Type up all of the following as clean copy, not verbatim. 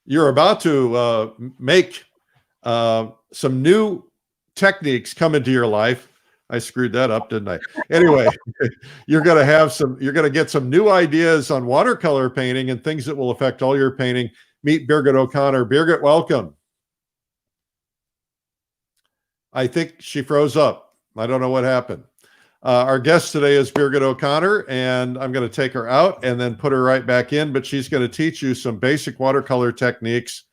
you're about to make some new techniques come into your life. I screwed that up, didn't I? Anyway, you're going to get some new ideas on watercolor painting and things that will affect all your painting. Meet Birgit O'Connor. Birgit, welcome. I think she froze up. I don't know what happened. Our guest today is Birgit O'Connor, and I'm going to take her out and then put her right back in, but she's going to teach you some basic watercolor techniques,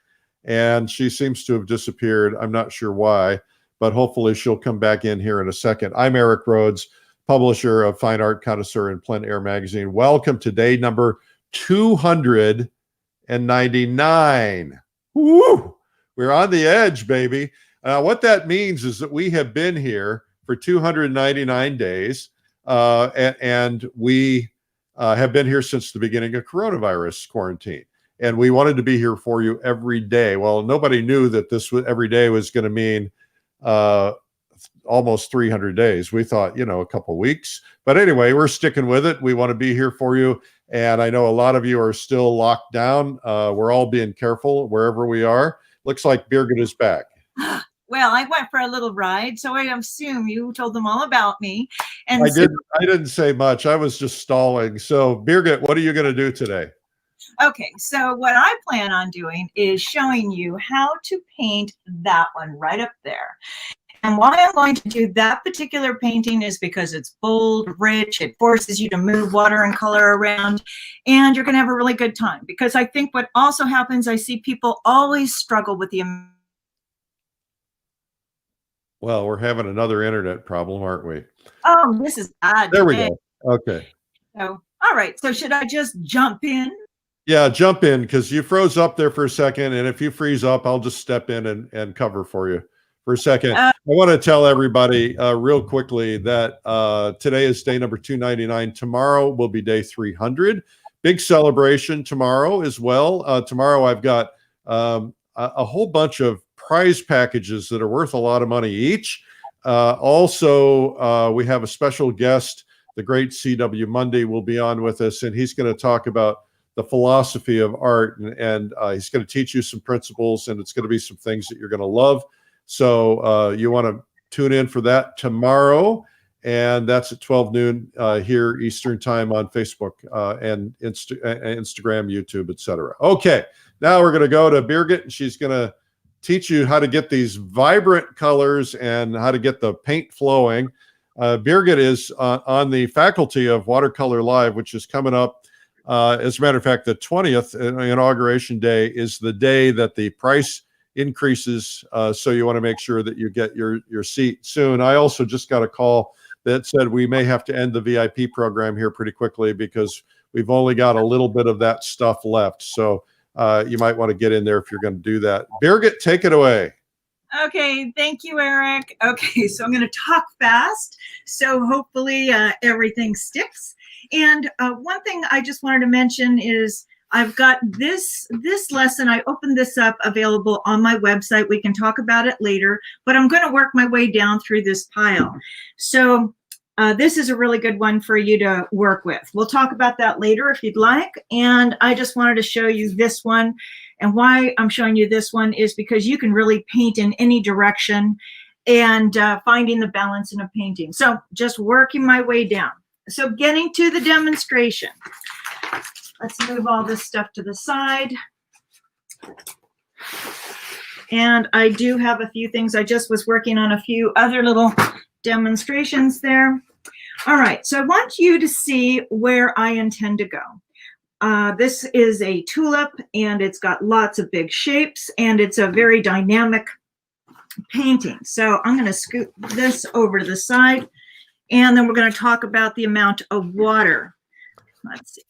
and she seems to have disappeared. I'm not sure why, but hopefully she'll come back in here in a second. I'm Eric Rhoads, publisher of Fine Art Connoisseur and Plein Air magazine. Welcome to day number 299. Woo! We're on the edge, baby. What that means is that we have been here for 299 days, and we have been here since the beginning of coronavirus quarantine. And we wanted to be here for you every day. Well, nobody knew that every day was going to mean almost 300 days. We thought, a couple weeks. But anyway, we're sticking with it. We want to be here for you. And I know a lot of you are still locked down. We're all being careful wherever we are. Looks like Birgit is back. Well, I went for a little ride, so I assume you told them all about me. And I didn't say much. I was just stalling. So Birgit, what are you going to do today? Okay, so what I plan on doing is showing you how to paint that one right up there. And why I'm going to do that particular painting is because it's bold, rich, it forces you to move water and color around, and you're going to have a really good time. Because I think what also happens, I see people always struggle with the... Well, we're having another internet problem, aren't we? Oh, this is odd. There we go. Okay. So, all right. So should I just jump in? Yeah, jump in, because you froze up there for a second. And if you freeze up, I'll just step in and cover for you for a second. I want to tell everybody real quickly that today is day number 299. Tomorrow will be day 300. Big celebration tomorrow as well. Tomorrow I've got a whole bunch of prize packages that are worth a lot of money each. Also, we have a special guest, the great C.W. Mundy will be on with us, and he's going to talk about the philosophy of art, and he's going to teach you some principles, and it's going to be some things that you're going to love. So you want to tune in for that tomorrow, and that's at 12 noon here Eastern time on Facebook and Instagram, YouTube, etc. Okay, now we're going to go to Birgit, and she's going to teach you how to get these vibrant colors and how to get the paint flowing. Birgit is on the faculty of Watercolor Live, which is coming up. As a matter of fact, the 20th inauguration day is the day that the price increases. So you want to make sure that you get your seat soon. I also just got a call that said we may have to end the VIP program here pretty quickly because we've only got a little bit of that stuff left. So you might want to get in there if you're going to do that. Birgit, take it away. Okay, thank you, Eric. Okay, so I'm going to talk fast, so hopefully everything sticks. And one thing I just wanted to mention is I've got this lesson. I opened this up, available on my website. We can talk about it later, but I'm going to work my way down through this pile. So this is a really good one for you to work with. We'll talk about that later if you'd like. And I just wanted to show you this one. And why I'm showing you this one is because you can really paint in any direction and finding the balance in a painting. So just working my way down. So getting to the demonstration. Let's move all this stuff to the side. And I do have a few things. I just was working on a few other little demonstrations there. All right, so I want you to see where I intend to go. This is a tulip, and it's got lots of big shapes, and it's a very dynamic painting. So I'm going to scoot this over to the side, and then we're going to talk about the amount of water. Let's see.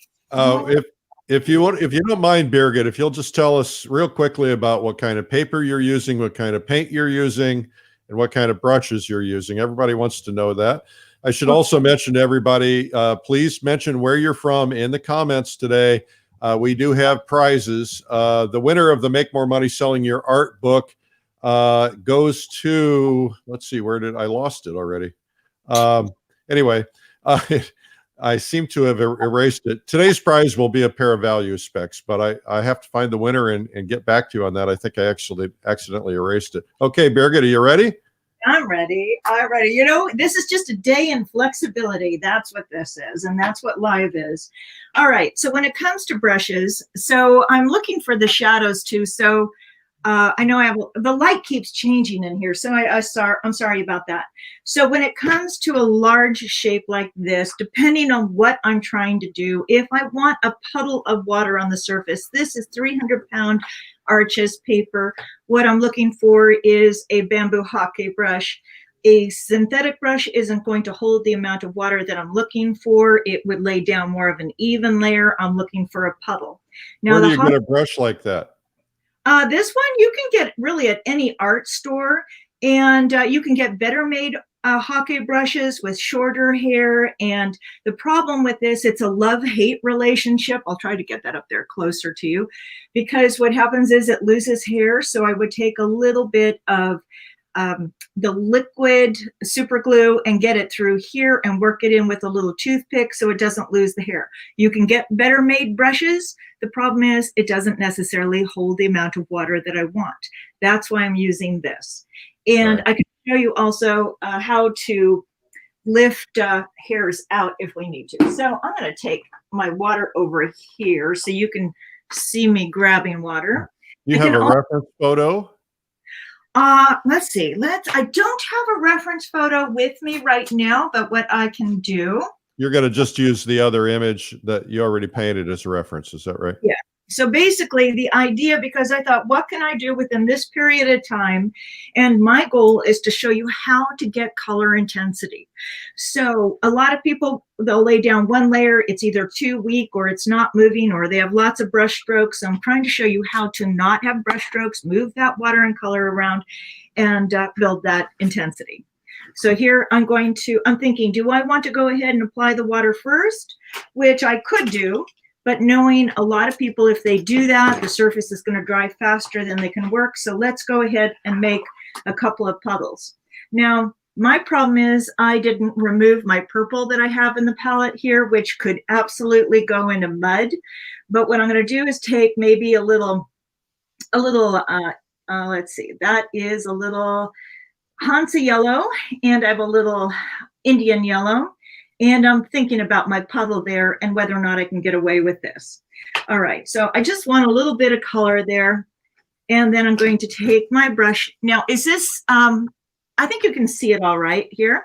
If you don't mind, Birgit, if you'll just tell us real quickly about what kind of paper you're using, what kind of paint you're using, and what kind of brushes you're using. Everybody wants to know that. I should also mention to everybody, please mention where you're from in the comments today. We do have prizes. The winner of the Make More Money Selling Your Art book goes to, let's see, where did I lost it already? Anyway, I seem to have erased it. Today's prize will be a pair of value specs, but I have to find the winner and get back to you on that. I think I actually accidentally erased it. Okay, Birgit, are you ready? I'm ready. I'm ready. You know, this is just a day in flexibility. That's what this is, and that's what live is. All right. So when it comes to brushes, so I'm looking for the shadows too. So I know I have the light keeps changing in here, so I'm sorry about that. So when it comes to a large shape like this, depending on what I'm trying to do, if I want a puddle of water on the surface, this is 300-pound Arches paper. What I'm looking for is a bamboo hockey brush. A synthetic brush isn't going to hold the amount of water that I'm looking for. It would lay down more of an even layer. I'm looking for a puddle. Now, where do you get a brush like that? This one you can get really at any art store, and you can get better made hockey brushes with shorter hair. And the problem with this, it's a love-hate relationship. I'll try to get that up there closer to you, because what happens is it loses hair. So I would take a little bit of the liquid super glue and get it through here and work it in with a little toothpick so it doesn't lose the hair. You can get better made brushes. The problem is it doesn't necessarily hold the amount of water that I want. That's why I'm using this. And I can show you also how to lift hairs out if we need to. So I'm going to take my water over here so you can see me grabbing water. You have a reference photo? Let's see. I don't have a reference photo with me right now, but what I can do. You're going to just use the other image that you already painted as a reference. Is that right? Yeah. So basically the idea, because I thought, what can I do within this period of time? And my goal is to show you how to get color intensity. So a lot of people, they'll lay down one layer. It's either too weak or it's not moving, or they have lots of brush strokes. So I'm trying to show you how to not have brush strokes, move that water and color around, and build that intensity. So here I'm thinking, do I want to go ahead and apply the water first, which I could do. But knowing a lot of people, if they do that, the surface is going to dry faster than they can work. So let's go ahead and make a couple of puddles. Now, my problem is I didn't remove my purple that I have in the palette here, which could absolutely go into mud. But what I'm going to do is take maybe a little, let's see, that is a little Hansa yellow, and I have a little Indian yellow. And I'm thinking about my puddle there and whether or not I can get away with this. All right, so I just want a little bit of color there. And then I'm going to take my brush. Now, is this, I think you can see it all right here.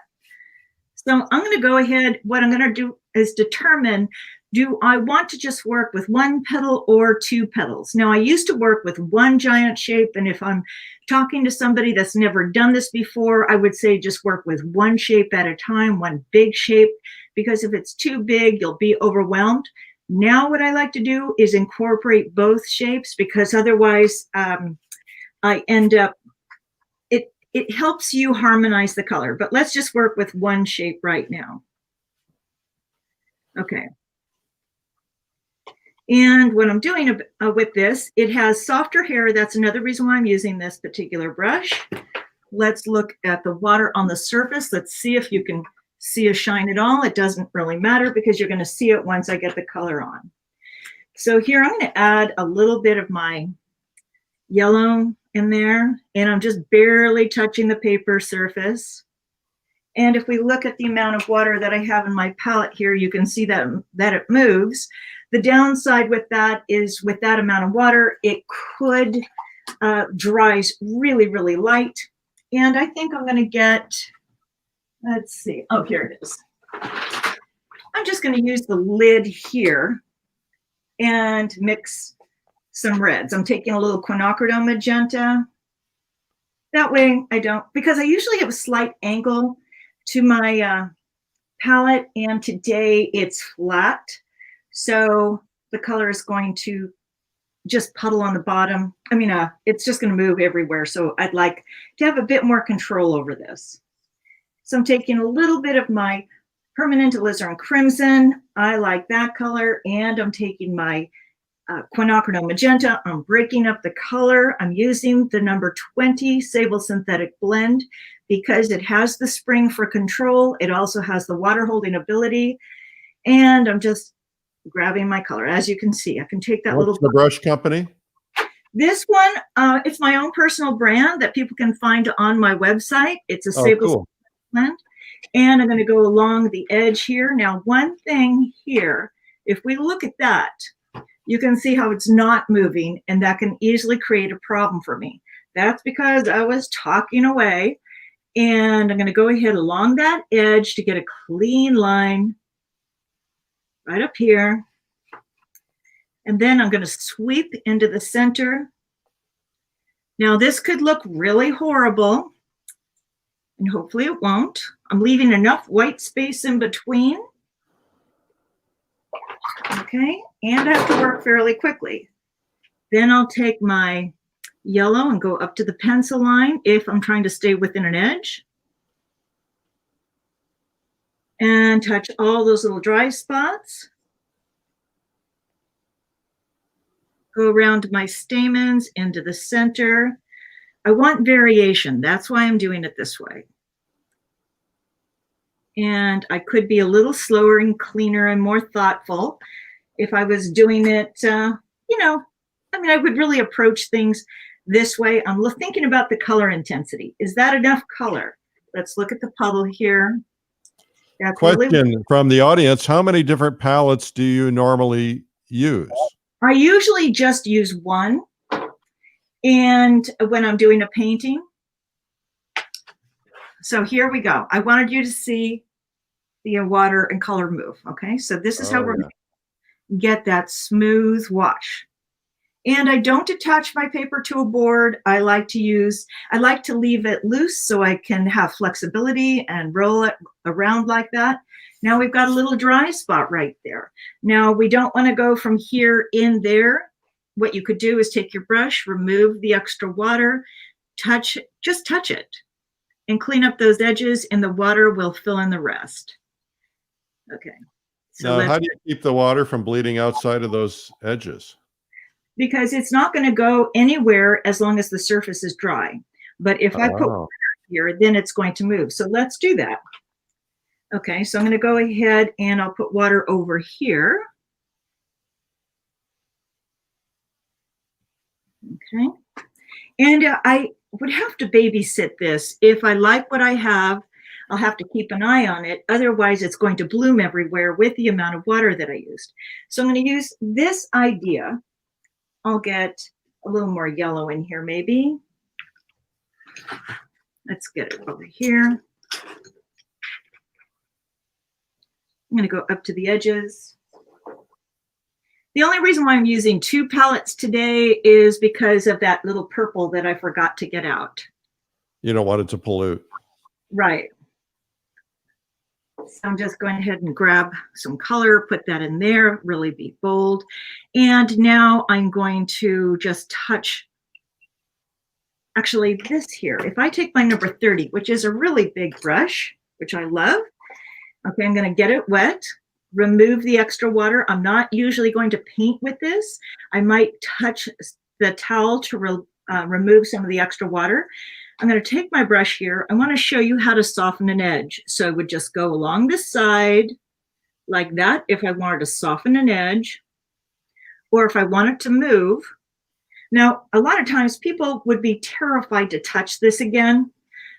So I'm going to go ahead. What I'm going to do is determine, do I want to just work with one petal or two petals? Now, I used to work with one giant shape, and if I'm talking to somebody that's never done this before, I would say just work with one shape at a time, one big shape, because if it's too big, you'll be overwhelmed. Now, what I like to do is incorporate both shapes, because otherwise I end up, it helps you harmonize the color. But let's just work with one shape right now. Okay. And what I'm doing with this, it has softer hair. That's another reason why I'm using this particular brush. Let's look at the water on the surface. Let's see if you can see a shine at all. It doesn't really matter because you're going to see it once I get the color on. So here I'm going to add a little bit of my yellow in there, and I'm just barely touching the paper surface. And if we look at the amount of water that I have in my palette here, you can see that it moves. The downside with that is with that amount of water, it could dries really, really light. And I think I'm going to get, let's see. Oh, here it is. I'm just going to use the lid here and mix some reds. I'm taking a little quinacridone magenta. That way I don't, because I usually have a slight angle to my palette, and today it's flat. So the color is going to just puddle on the bottom. I mean, it's just going to move everywhere. So I'd like to have a bit more control over this. So I'm taking a little bit of my permanent Alizarin Crimson. I like that color. And I'm taking my quinacridone magenta. I'm breaking up the color. I'm using the number 20 Sable Synthetic Blend because it has the spring for control. It also has the water holding ability. And I'm just grabbing my color. As you can see, I can take that What's the brush company? This one, it's my own personal brand that people can find on my website. It's a Cool. blend. And I'm going to go along the edge here. Now, one thing here, if we look at that, you can see how it's not moving, and that can easily create a problem for me. That's because I was talking away, and I'm going to go ahead along that edge to get a clean line right up here. And then I'm going to sweep into the center. Now, this could look really horrible, and hopefully it won't. I'm leaving enough white space in between. Okay, and I have to work fairly quickly. Then I'll take my yellow and go up to the pencil line if I'm trying to stay within an edge. And touch all those little dry spots. Go around my stamens into the center. I want variation. That's why I'm doing it this way. And I could be a little slower and cleaner and more thoughtful if I was doing it, you know, I mean, I would really approach things this way. I'm thinking about the color intensity. Is that enough color? Let's look at the puddle here. That's Question really from the audience. How many different palettes do you normally use? I usually just use one. And when I'm doing a painting. So here we go. I wanted you to see the water and color move. Okay, so this is how we're going to get that smooth wash. And I don't attach my paper to a board. I like to leave it loose so I can have flexibility and roll it around like that. Now we've got a little dry spot right there. Now we don't want to go from here in there. What you could do is take your brush, remove the extra water, just touch it and clean up those edges, and the water will fill in the rest. Okay. So now, how do you keep the water from bleeding outside of those edges? Because it's not going to go anywhere as long as the surface is dry. But if I put water here, then it's going to move. So let's do that. Okay, so I'm going to go ahead and I'll put water over here. Okay, and I would have to babysit this. If I like what I have, I'll have to keep an eye on it. Otherwise, it's going to bloom everywhere with the amount of water that I used. So I'm going to use this idea. I'll get a little more yellow in here, maybe. Let's get it over here. I'm going to go up to the edges. The only reason why I'm using 2 palettes today is because of that little purple that I forgot to get out. You don't want it to pollute. Right. So I'm just going ahead and grab some color, put that in there, really be bold. And now I'm going to just touch, actually this here. If I take my number 30, which is a really big brush, which I love. Okay, I'm going to get it wet, remove the extra water. I'm not usually going to paint with this. I might touch the towel to remove some of the extra water. I'm going to take my brush here. I want to show you how to soften an edge. So I would just go along the side like that if I wanted to soften an edge, or if I wanted to move. Now, a lot of times people would be terrified to touch this again.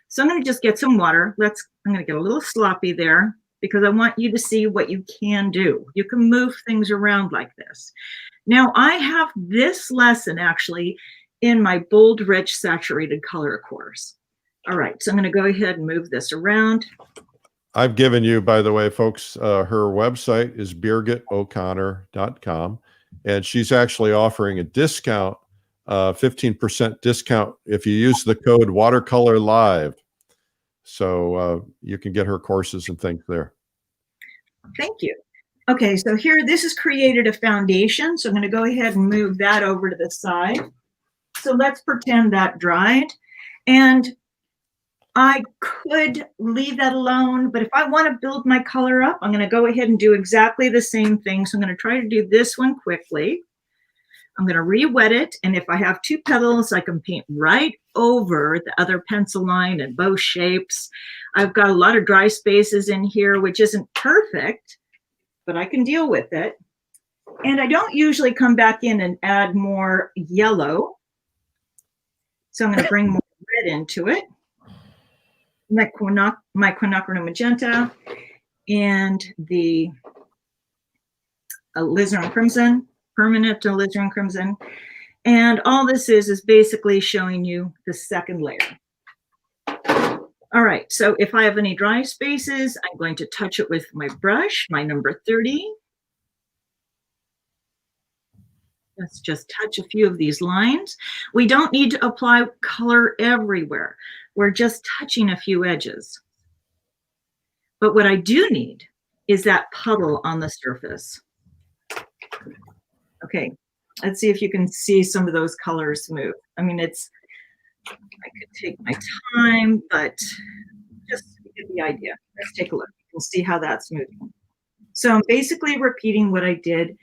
So I'm going to just get some water. I'm going to get a little sloppy there because I want you to see what you can do. You can move things around like this. Now, I have this lesson actually in my bold, rich, saturated color course. All right, so I'm going to go ahead and move this around. I've given you, by the way, folks, her website is birgitoconnor.com, and she's actually offering a discount, 15% discount if you use the code Watercolor Live. So you can get her courses and things there. Thank you. Okay, so here, this has created a foundation. So I'm going to go ahead and move that over to the side. So let's pretend that dried. And I could leave that alone, but if I want to build my color up, I'm going to go ahead and do exactly the same thing. So I'm going to try to do this one quickly. I'm going to re-wet it, and if I have 2 petals, I can paint right over the other pencil line in both shapes. I've got a lot of dry spaces in here, which isn't perfect, but I can deal with it. And I don't usually come back in and add more yellow. So I'm going to bring more red into it. My quinacridone magenta and the alizarin crimson, permanent alizarin crimson. And all this is basically showing you the second layer. All right, so if I have any dry spaces, I'm going to touch it with my brush, my number 30. Let's just touch a few of these lines. We don't need to apply color everywhere. We're just touching a few edges. But what I do need is that puddle on the surface. Okay, let's see if you can see some of those colors move. I mean, I could take my time, but just to get the idea. Let's take a look. You can see how that's moving. So I'm basically repeating what I did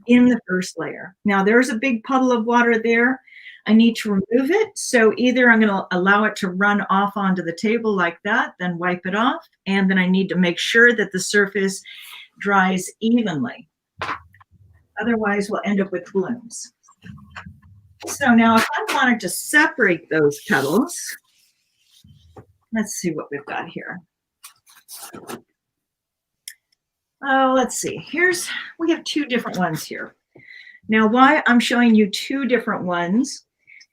in the first layer. Now there's a big puddle of water there. I need to remove it. So either I'm going to allow it to run off onto the table like that, then wipe it off. And then I need to make sure that the surface dries evenly. Otherwise we'll end up with blooms. So now if I wanted to separate those petals, let's see what we've got here. Oh, let's see. We have two different ones here. Now, why I'm showing you two different ones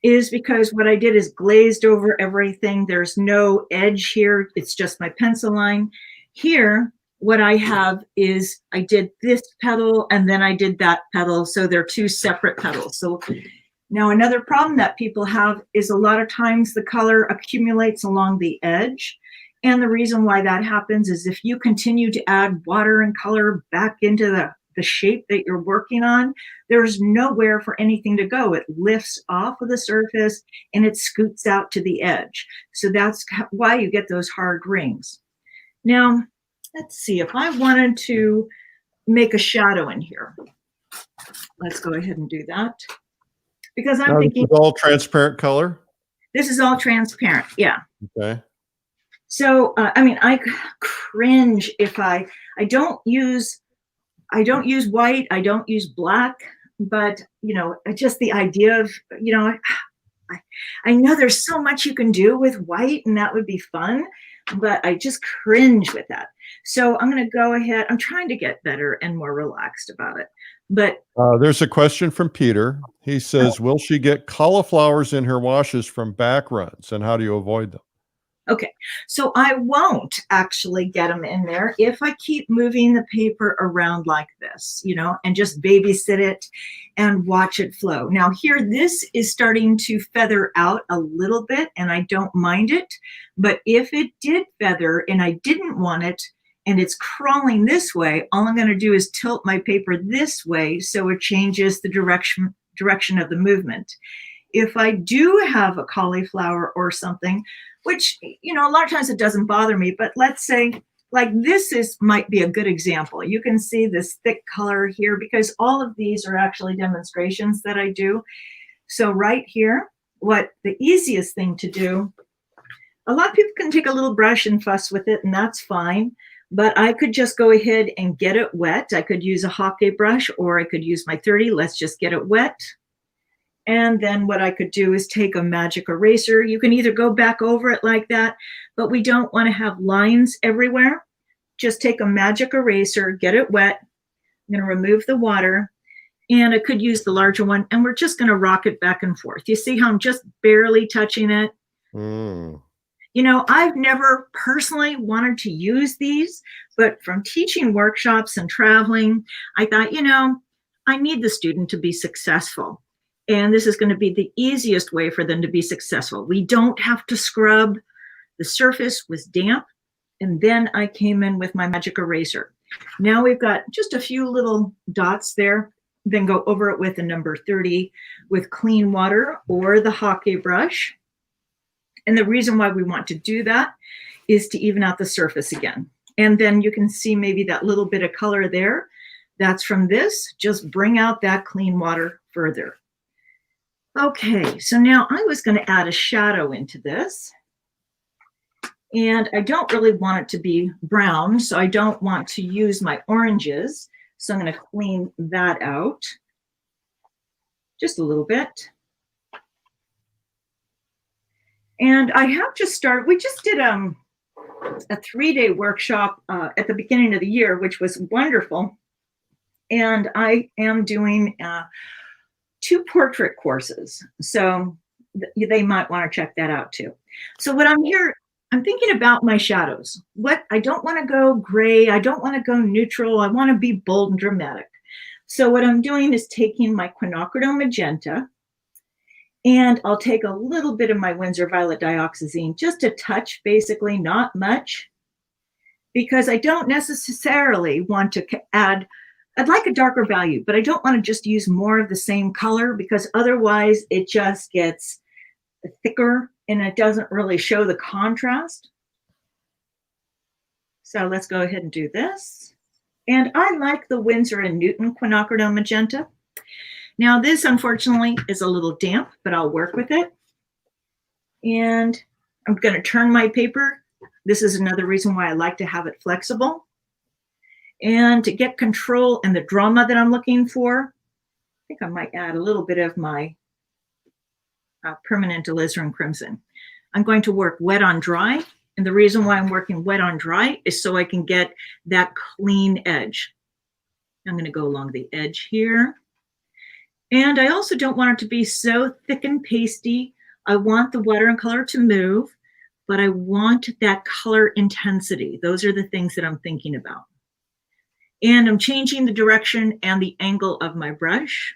is because what I did is glazed over everything. There's no edge here. It's just my pencil line. Here, what I have is I did this petal and then I did that petal. So they're two separate petals. So now another problem that people have is a lot of times the color accumulates along the edge. And the reason why that happens is if you continue to add water and color back into the shape that you're working on, there's nowhere for anything to go. It lifts off of the surface and it scoots out to the edge. So that's why you get those hard rings. Now, let's see, if I wanted to make a shadow in here, let's go ahead and do that. Because I'm thinking— This is all transparent color? This is all transparent, yeah. Okay. So, I mean, I cringe if I don't use white, I don't use black, but, you know, just the idea of, you know, I know there's so much you can do with white and that would be fun, but I just cringe with that. So I'm going to go ahead. I'm trying to get better and more relaxed about it. But there's a question from Peter. He says, will she get cauliflowers in her washes from back runs, and how do you avoid them? Okay, so I won't actually get them in there if I keep moving the paper around like this, you know, and just babysit it and watch it flow. Now here, this is starting to feather out a little bit and I don't mind it, but if it did feather and I didn't want it and it's crawling this way, all I'm going to do is tilt my paper this way so it changes the direction of the movement. If I do have a cauliflower or something, which, you know, a lot of times it doesn't bother me, but let's say like this might be a good example. You can see this thick color here because all of these are actually demonstrations that I do. So right here, what the easiest thing to do, a lot of people can take a little brush and fuss with it and that's fine, but I could just go ahead and get it wet. I could use a hockey brush or I could use my 30. Let's just get it wet. And then what I could do is take a magic eraser. You can either go back over it like that, but we don't want to have lines everywhere. Just take a magic eraser, get it wet. I'm going to remove the water, and I could use the larger one, and we're just going to rock it back and forth. You see how I'm just barely touching it? Mm. You know, I've never personally wanted to use these, but from teaching workshops and traveling, I thought, you know, I need the student to be successful. And this is going to be the easiest way for them to be successful. We don't have to scrub. The surface was damp. And then I came in with my magic eraser. Now we've got just a few little dots there. Then go over it with a number 30 with clean water or the hockey brush. And the reason why we want to do that is to even out the surface again. And then you can see maybe that little bit of color there. That's from this. Just bring out that clean water further. Okay, so now I was going to add a shadow into this. And I don't really want it to be brown, so I don't want to use my oranges. So I'm going to clean that out just a little bit. And I have just started, we just did a 3-day workshop at the beginning of the year, which was wonderful. And I am doing 2 portrait courses. So they might want to check that out too. So what I'm thinking about my shadows. I don't want to go gray. I don't want to go neutral. I want to be bold and dramatic. So what I'm doing is taking my quinacridone magenta, and I'll take a little bit of my Winsor Violet Dioxazine, just a touch, basically, not much, because I don't necessarily want to add, I'd like a darker value, but I don't want to just use more of the same color, because otherwise it just gets thicker and it doesn't really show the contrast. So let's go ahead and do this. And I like the Winsor & Newton quinacridone magenta. Now this, unfortunately, is a little damp, but I'll work with it. And I'm going to turn my paper. This is another reason why I like to have it flexible. And to get control and the drama that I'm looking for, I think I might add a little bit of my permanent Alizarin Crimson. I'm going to work wet on dry. And the reason why I'm working wet on dry is so I can get that clean edge. I'm going to go along the edge here. And I also don't want it to be so thick and pasty. I want the watercolor to move, but I want that color intensity. Those are the things that I'm thinking about. And I'm changing the direction and the angle of my brush.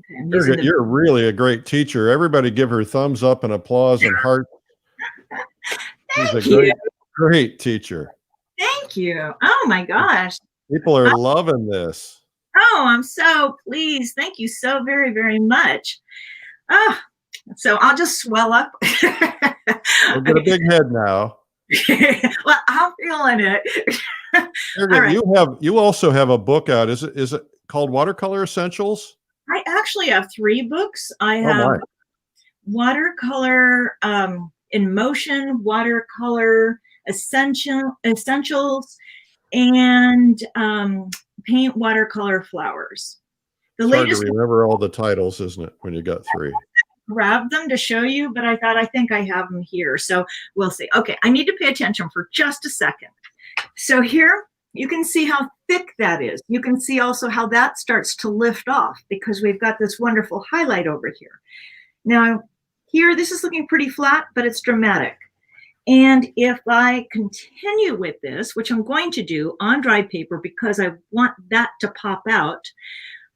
Okay, you're really a great teacher. Everybody give her thumbs up and applause and heart. Thank She's you. a great teacher. Thank you. Oh my gosh. People are loving this. Oh, I'm so pleased. Thank you so very, very much. Oh, so I'll just swell up. You've got a big head now. Well, I'm feeling it. All right. You also have a book out. Is it called Watercolor Essentials? I actually have 3 books. I have Watercolor in Motion, Watercolor Essentials, and Paint Watercolor Flowers. The latest. Hard to remember all the titles, isn't it, when you got 3? Grabbed them to show you, but I think I have them here. So we'll see. Okay, I need to pay attention for just a second. So here you can see how thick that is. You can see also how that starts to lift off because we've got this wonderful highlight over here. Now here, this is looking pretty flat, but it's dramatic. And if I continue with this, which I'm going to do on dry paper because I want that to pop out,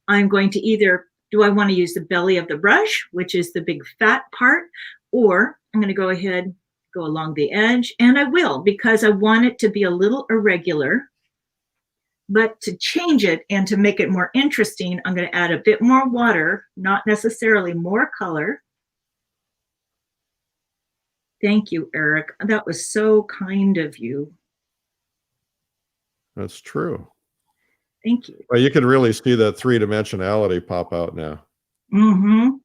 I'm going to either, do I want to use the belly of the brush, which is the big fat part, or I'm going to go ahead, go along the edge, and I will because I want it to be a little irregular. But to change it and to make it more interesting, I'm going to add a bit more water, not necessarily more color. Thank you, Eric. That was so kind of you. That's true. Thank you. Well, you can really see that 3-dimensionality pop out now. Mm-hmm.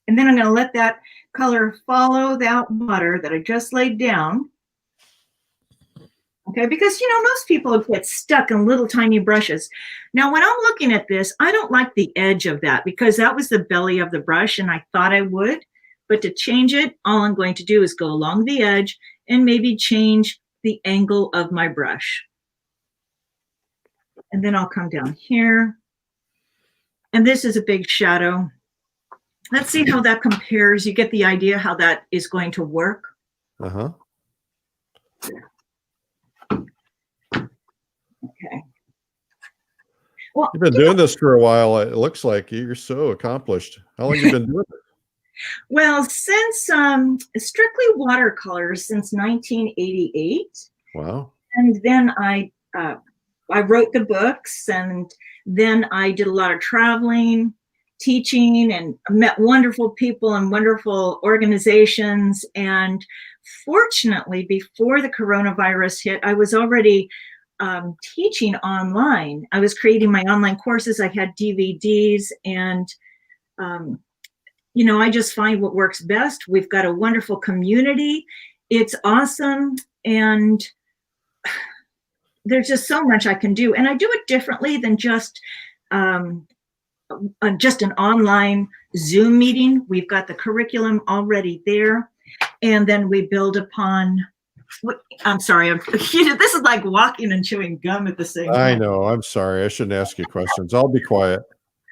And then I'm going to let that color follow that water that I just laid down. Okay, because, you know, most people get stuck in little tiny brushes. Now, when I'm looking at this, I don't like the edge of that because that was the belly of the brush and I thought I would. But to change it, all I'm going to do is go along the edge and maybe change the angle of my brush. And then I'll come down here. And this is a big shadow. Let's see how that compares. You get the idea how that is going to work. Uh-huh. Okay. Well, you've been doing this for a while. It looks like you're so accomplished. How long have you been doing it? Well, since strictly watercolors since 1988. Wow. And then I wrote the books, and then I did a lot of traveling, teaching, and met wonderful people and wonderful organizations. And fortunately, before the coronavirus hit, I was already teaching online. I was creating my online courses. I had DVDs, and you know, I just find what works best. We've got a wonderful community. It's awesome. And there's just so much I can do. And I do it differently than just an online Zoom meeting. We've got the curriculum already there. And then we build upon, I'm sorry, this is like walking and chewing gum at the same time. I know, I'm sorry. I shouldn't ask you questions. I'll be quiet.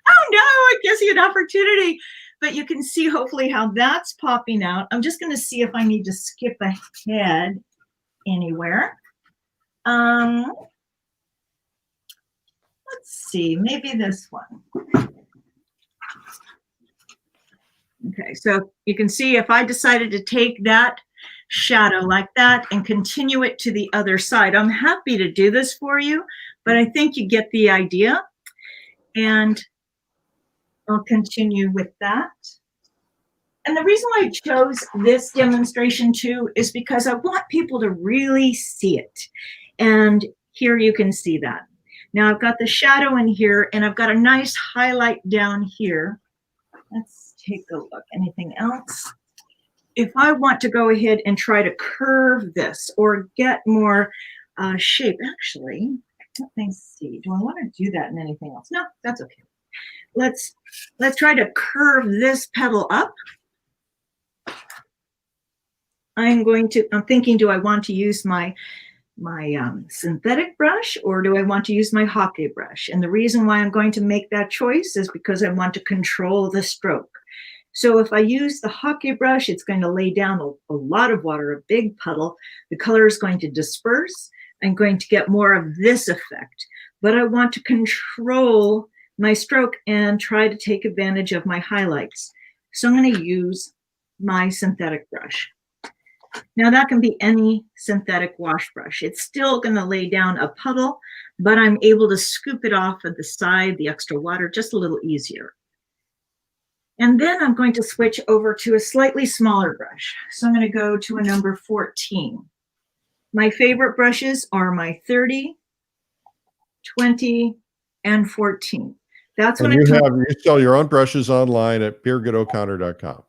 Oh no, it gives you an opportunity. But you can see hopefully how that's popping out. I'm just gonna see if I need to skip ahead anywhere. Let's see, maybe this one. Okay, so you can see if I decided to take that shadow like that and continue it to the other side. I'm happy to do this for you, but I think you get the idea. And I'll continue with that. And the reason why I chose this demonstration too is because I want people to really see it. And here you can see that. Now I've got the shadow in here and I've got a nice highlight down here. Let's take a look. Anything else? If I want to go ahead and try to curve this or get more shape, actually, let me see. Do I want to do that in anything else? No, that's okay. Let's try to curve this petal up. I'm thinking, do I want to use my synthetic brush or do I want to use my hockey brush? And the reason why I'm going to make that choice is because I want to control the stroke. So if I use the hockey brush, it's going to lay down a lot of water, a big puddle. The color is going to disperse. I'm going to get more of this effect. But I want to control my stroke and try to take advantage of my highlights. So I'm going to use my synthetic brush. Now that can be any synthetic wash brush. It's still going to lay down a puddle, but I'm able to scoop it off at the side, the extra water, just a little easier. And then I'm going to switch over to a slightly smaller brush. So I'm going to go to a number 14. My favorite brushes are my 30, 20, and 14. That's what you sell your own brushes online at birgitoconnor.com.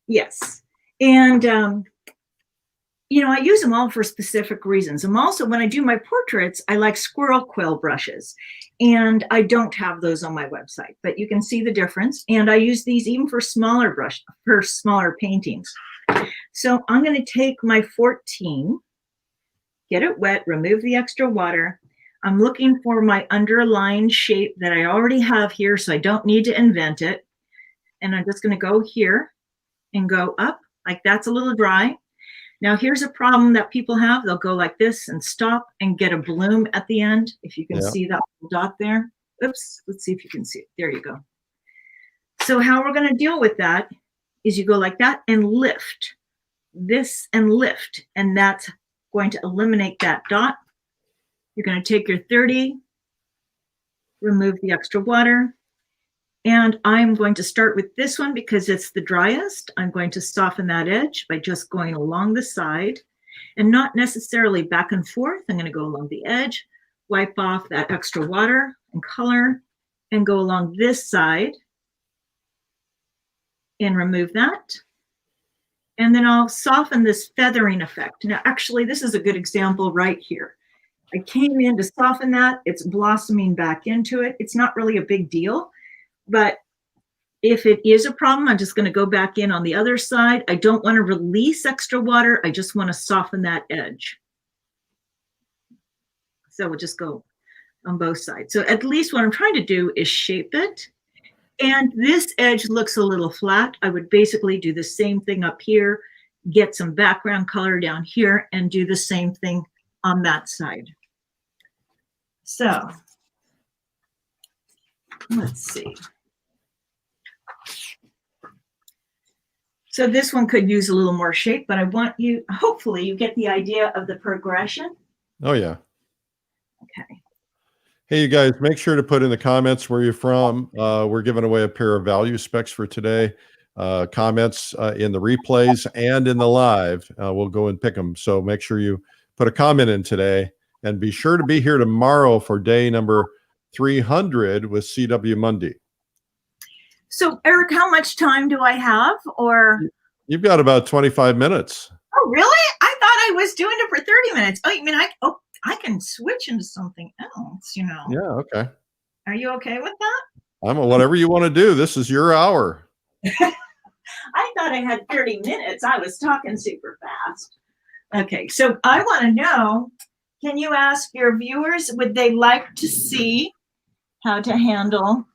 Yes. And, you know, I use them all for specific reasons. I'm also, when I do my portraits, I like squirrel quill brushes. And I don't have those on my website, but you can see the difference. And I use these even for smaller paintings. So I'm going to take my 14, get it wet, remove the extra water. I'm looking for my underlined shape that I already have here, so I don't need to invent it. And I'm just going to go here and go up, like that's a little dry. Now here's a problem that people have. They'll go like this and stop and get a bloom at the end. If you can see that dot there. Oops, let's see if you can see it. There you go. So how we're going to deal with that is you go like that and lift this and lift, and that's going to eliminate that dot. You're going to take your 30, remove the extra water, and I'm going to start with this one because it's the driest. I'm going to soften that edge by just going along the side and not necessarily back and forth. I'm going to go along the edge, wipe off that extra water and color, and go along this side and remove that. And then I'll soften this feathering effect. Now, actually, this is a good example right here. I came in to soften that. It's blossoming back into it. It's not really a big deal. But if it is a problem, I'm just going to go back in on the other side. I don't want to release extra water. I just want to soften that edge. So we'll just go on both sides. So at least what I'm trying to do is shape it. And this edge looks a little flat. I would basically do the same thing up here, get some background color down here, and do the same thing on that side. So let's see. So this one could use a little more shape, but I want you, hopefully you get the idea of the progression. Oh, yeah. Okay. Hey, you guys, make sure to put in the comments where you're from. We're giving away a pair of value specs for today. Comments in the replays and in the live. We'll go and pick them. So make sure you put a comment in today and be sure to be here tomorrow for day number 300 with CW Monday. So, Eric, how much time do I have? Or you've got about 25 minutes. Oh, really? I thought I was doing it for 30 minutes. Oh, you mean I I can switch into something else, you know. Yeah, okay. Are you okay with that? Whatever you want to do. This is your hour. I thought I had 30 minutes. I was talking super fast. Okay, so I want to know, can you ask your viewers, would they like to see how to handle?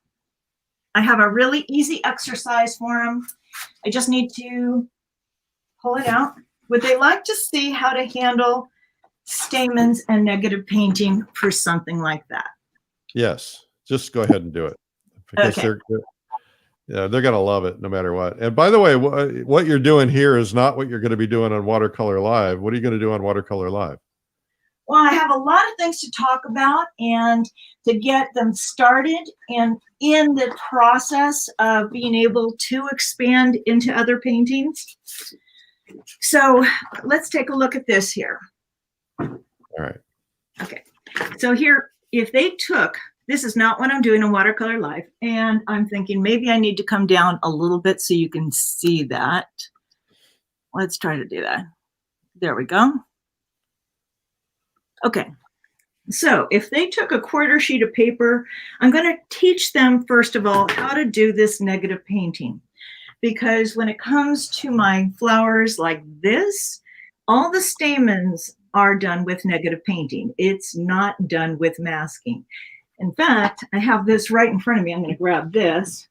I have a really easy exercise for them. I just need to pull it out. Would they like to see how to handle stamens and negative painting for something like that? Yes, just go ahead and do it, because Okay. they're going to love it no matter what. And by the way, what you're doing here is not what you're going to be doing on Watercolor Live. What are you going to do on Watercolor Live? Well, I have a lot of things to talk about and to get them started and in the process of being able to expand into other paintings. So let's take a look at this here. All right. Okay. So here, if they took, this is not what I'm doing in Watercolor Live, and I'm thinking maybe I need to come down a little bit so you can see that. Let's try to do that. There we go. Okay. So if they took a quarter sheet of paper, I'm going to teach them, first of all, how to do this negative painting. Because when it comes to my flowers like this, all the stamens are done with negative painting. It's not done with masking. In fact, I have this right in front of me. I'm going to grab this.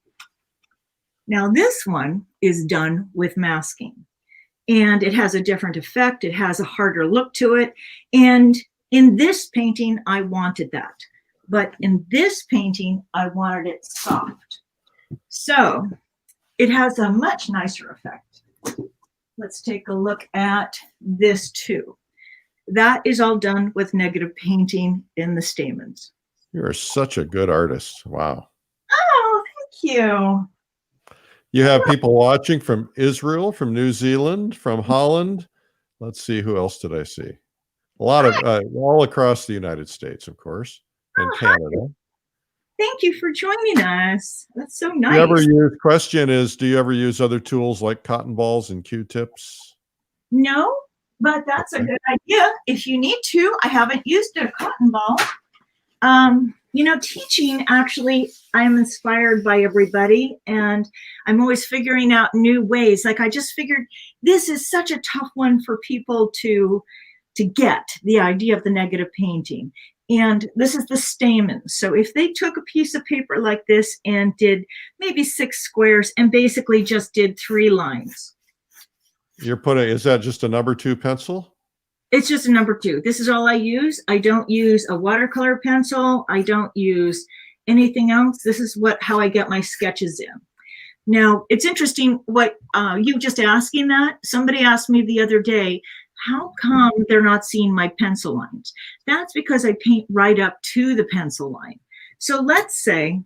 Now this one is done with masking. And it has a different effect. It has a harder look to it. And in this painting, I wanted that. But in this painting, I wanted it soft. So it has a much nicer effect. Let's take a look at this too. That is all done with negative painting in the stamens. You're such a good artist. Wow. Oh, thank you. You have people watching from Israel, from New Zealand, from Holland. Let's see, who else did I see? A lot of all across the United States, of course, and Canada. Thank you for joining us. That's so nice. Question is, do you ever use other tools like cotton balls and Q-tips? No, but that's a good idea. If you need to, I haven't used a cotton ball. You know, teaching, actually, I'm inspired by everybody, and I'm always figuring out new ways. Like I just figured this is such a tough one for people to get the idea of the negative painting. And this is the stamens. So if they took a piece of paper like this and did maybe 6 squares and basically just did 3 lines. Is that just a number 2 pencil? It's just a number 2. This is all I use. I don't use a watercolor pencil. I don't use anything else. This is how I get my sketches in. Now, it's interesting what you just asking that. Somebody asked me the other day, how come they're not seeing my pencil lines? That's because I paint right up to the pencil line. So let's say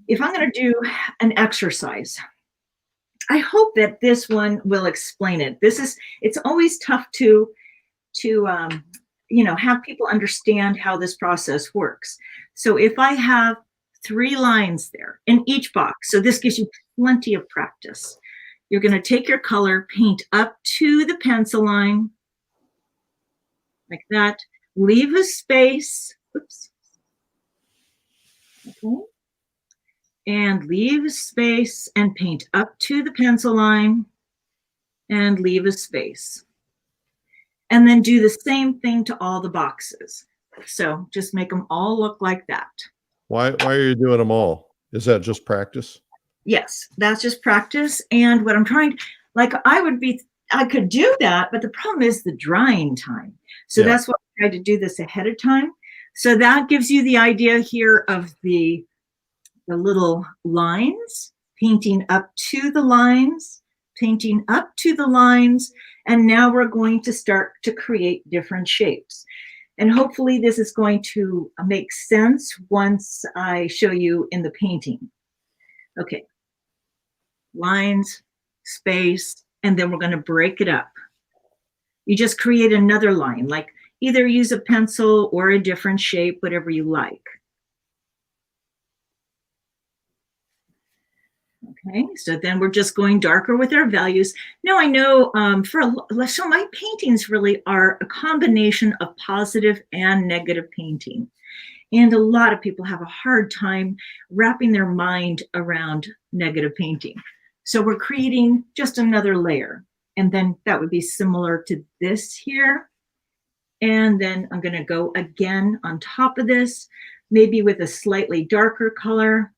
if I'm going to do an exercise, I hope that this one will explain it. It's always tough to have people understand how this process works. So if I have 3 lines there in each box, so this gives you plenty of practice. You're going to take your color, paint up to the pencil line, like that. Leave a space. Oops. Okay. And leave a space and paint up to the pencil line and leave a space. And then do the same thing to all the boxes. So just make them all look like that. Why are you doing them all? Is that just practice? Yes, that's just practice. And what I'm trying, I could do that, but the problem is the drying time. So that's why I tried to do this ahead of time. So that gives you the idea here of the little lines, painting up to the lines, painting up to the lines. And now we're going to start to create different shapes. And hopefully this is going to make sense once I show you in the painting. Okay. Lines, space, and then we're going to break it up. You just create another line, like either use a pencil or a different shape, whatever you like. Okay. Okay, so then we're just going darker with our values. Now I know so my paintings really are a combination of positive and negative painting. And a lot of people have a hard time wrapping their mind around negative painting. So we're creating just another layer. And then that would be similar to this here. And then I'm going to go again on top of this, maybe with a slightly darker color.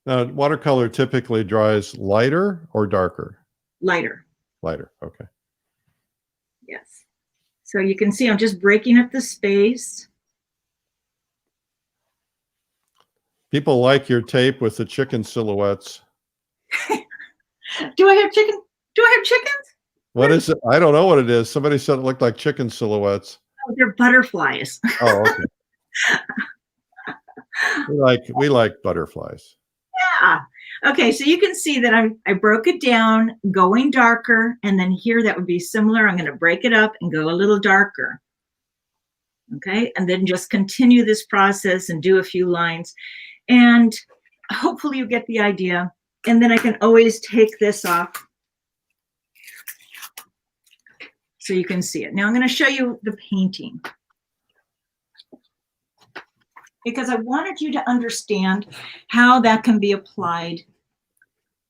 Now, watercolor typically dries lighter or darker? Lighter. Lighter, okay. Yes. So you can see I'm just breaking up the space. People like your tape with the chicken silhouettes. Do I have chicken? Do I have chickens? What is it? I don't know what it is. Somebody said it looked like chicken silhouettes. Oh, they're butterflies. Oh, okay. We like butterflies. Yeah. Okay, so you can see that I broke it down, going darker, and then here that would be similar. I'm going to break it up and go a little darker. Okay, and then just continue this process and do a few lines. And hopefully you get the idea. And then I can always take this off so you can see it. Now I'm going to show you the painting, because I wanted you to understand how that can be applied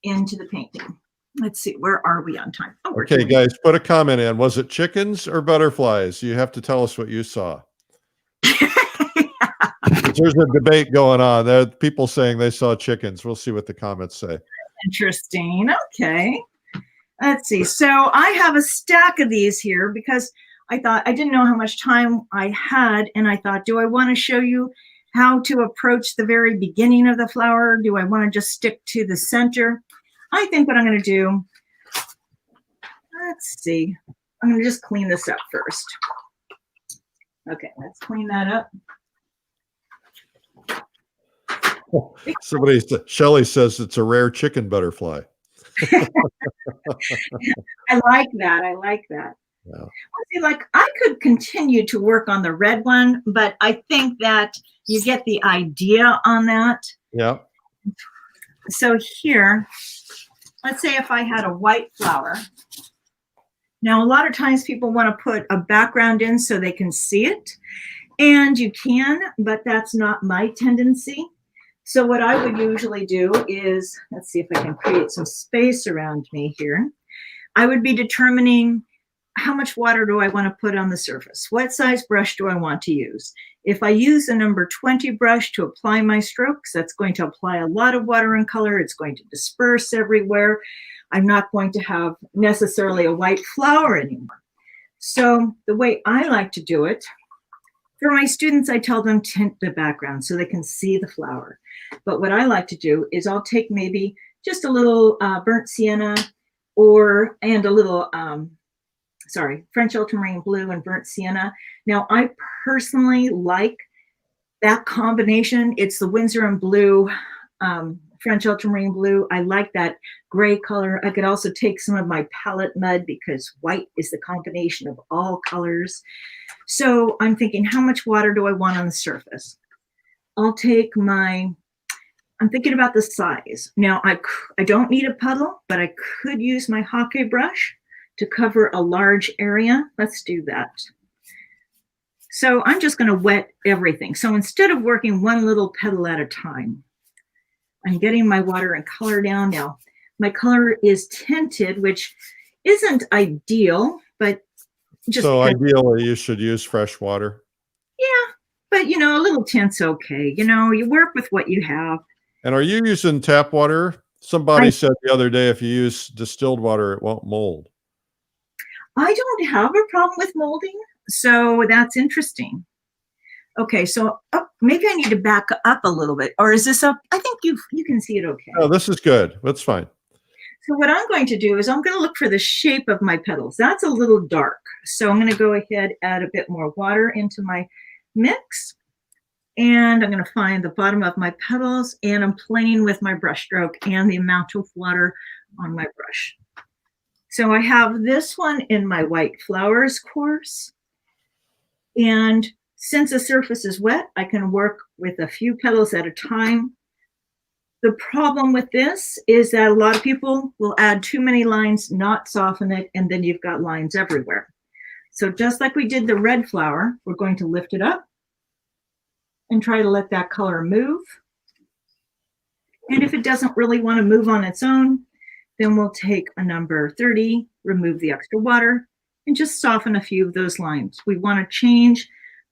into the painting. Let's see, where are we on time? Oh, okay, guys, put a comment in. Was it chickens or butterflies? You have to tell us what you saw. There's a debate going on. There are people saying they saw chickens. We'll see what the comments say. Interesting. Okay. Let's see. So I have a stack of these here because I thought I didn't know how much time I had. And I thought, do I want to show you how to approach the very beginning of the flower? Do I want to just stick to the center? I think what I'm going to do, let's see. I'm going to just clean this up first. Okay, let's clean that up. Shelley says it's a rare chicken butterfly. I like that. I like that. Yeah. See, like I could continue to work on the red one, but I think that you get the idea on that. Yeah. So here, let's say if I had a white flower. Now, a lot of times people want to put a background in so they can see it. And you can, but that's not my tendency. So what I would usually do is, let's see if I can create some space around me here. I would be determining how much water do I want to put on the surface? What size brush do I want to use? If I use a number 20 brush to apply my strokes, that's going to apply a lot of water and color. It's going to disperse everywhere. I'm not going to have necessarily a white flower anymore. So the way I like to do it, for my students, I tell them tint the background so they can see the flower. But what I like to do is I'll take maybe just a little burnt sienna and a little, French ultramarine blue and burnt sienna. Now, I personally like that combination. It's the Winsor and blue, French ultramarine blue. I like that gray color. I could also take some of my palette mud because white is the combination of all colors. So I'm thinking, how much water do I want on the surface? I'll take I'm thinking about the size. Now, I don't need a puddle, but I could use my hake brush to cover a large area. Let's do that. So I'm just going to wet everything. So instead of working one little petal at a time, I'm getting my water and color down. Now, my color is tinted, which isn't ideal, but just so ideally you should use fresh water. Yeah, but a little tint's okay. You work with what you have. And are you using tap water? Somebody said the other day, if you use distilled water, it won't mold. I don't have a problem with molding, so that's interesting. Okay, so maybe I need to back up a little bit, or is this up? I think you can see it okay. Oh, this is good. That's fine. So what I'm going to do is I'm going to look for the shape of my petals. That's a little dark, so I'm going to go ahead, add a bit more water into my mix. And I'm going to find the bottom of my petals, and I'm playing with my brush stroke and the amount of water on my brush. So I have this one in my white flowers course. And since the surface is wet, I can work with a few petals at a time. The problem with this is that a lot of people will add too many lines, not soften it, and then you've got lines everywhere. So just like we did the red flower, we're going to lift it up and try to let that color move. And if it doesn't really want to move on its own, then we'll take a number 30, remove the extra water, and just soften a few of those lines. We want to change